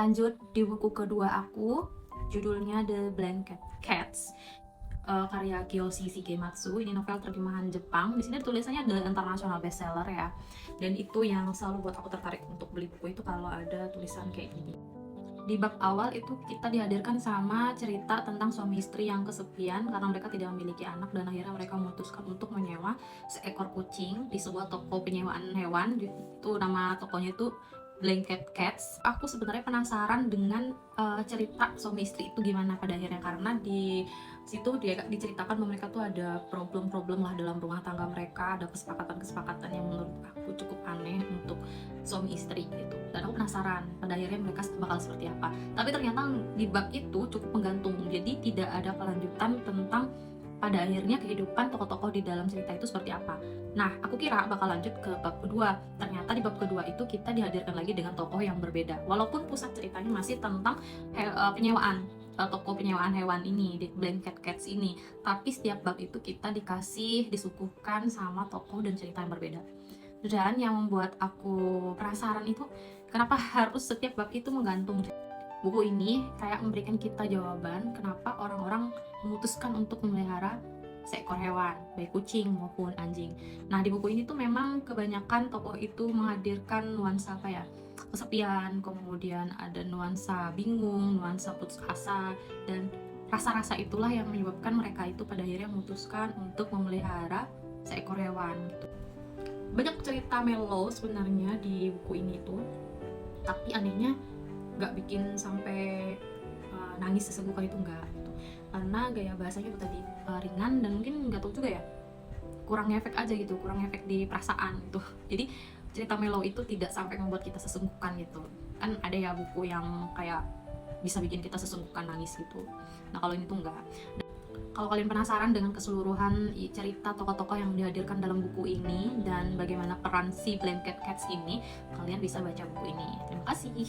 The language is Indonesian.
Lanjut di buku kedua aku, judulnya The Blanket Cats, karya Kiyoshi Shigematsu. Ini novel terjemahan Jepang. Di sini tulisannya The International Bestseller ya. Dan itu yang selalu buat aku tertarik untuk beli buku itu kalau ada tulisan kayak gini. Di bab awal itu kita dihadirkan sama cerita tentang suami istri yang kesepian karena mereka tidak memiliki anak, dan akhirnya mereka memutuskan untuk menyewa seekor kucing di sebuah toko penyewaan hewan. Itu nama tokonya itu Blanket Cats. Aku sebenarnya penasaran dengan cerita suami istri itu gimana pada akhirnya, karena di situ dia diceritakan bahwa mereka tuh ada problem-problem lah dalam rumah tangga mereka, ada kesepakatan-kesepakatan yang menurut aku cukup aneh untuk suami istri gitu. Dan aku penasaran pada akhirnya mereka bakal seperti apa. Tapi ternyata di bab itu cukup menggantung, jadi tidak ada kelanjutan tentang pada akhirnya kehidupan tokoh-tokoh di dalam cerita itu seperti apa. Nah, aku kira bakal lanjut ke bab kedua. Ternyata di bab kedua itu kita dihadirkan lagi dengan tokoh yang berbeda. Walaupun pusat ceritanya masih tentang penyewaan, toko penyewaan hewan ini, di Blanket Cats ini. Tapi setiap bab itu kita disuguhkan sama tokoh dan cerita yang berbeda. Dan yang membuat aku penasaran itu, kenapa harus setiap bab itu menggantung. Buku ini kayak memberikan kita jawaban kenapa orang-orang memutuskan untuk memelihara seekor hewan, baik kucing maupun anjing. Nah, di buku ini tuh memang kebanyakan tokoh itu menghadirkan nuansa apa ya, kesepian, kemudian ada nuansa bingung, nuansa putus asa, dan rasa-rasa itulah yang menyebabkan mereka itu pada akhirnya memutuskan untuk memelihara seekor hewan gitu. Banyak cerita mellow sebenarnya di buku ini tuh, tapi anehnya nggak bikin sampai nangis sesenggukan itu, enggak gitu. Karena gaya bahasanya itu tadi ringan, dan mungkin nggak tahu juga ya, kurang efek aja gitu, kurang efek di perasaan gitu. Jadi cerita mellow itu tidak sampai membuat kita sesenggukan gitu. Kan ada ya buku yang kayak bisa bikin kita sesenggukan nangis gitu. Nah, kalau ini tuh enggak. Kalau kalian penasaran dengan keseluruhan cerita tokoh-tokoh yang dihadirkan dalam buku ini dan bagaimana peran si Blanket Cats ini, kalian bisa baca buku ini. Terima kasih.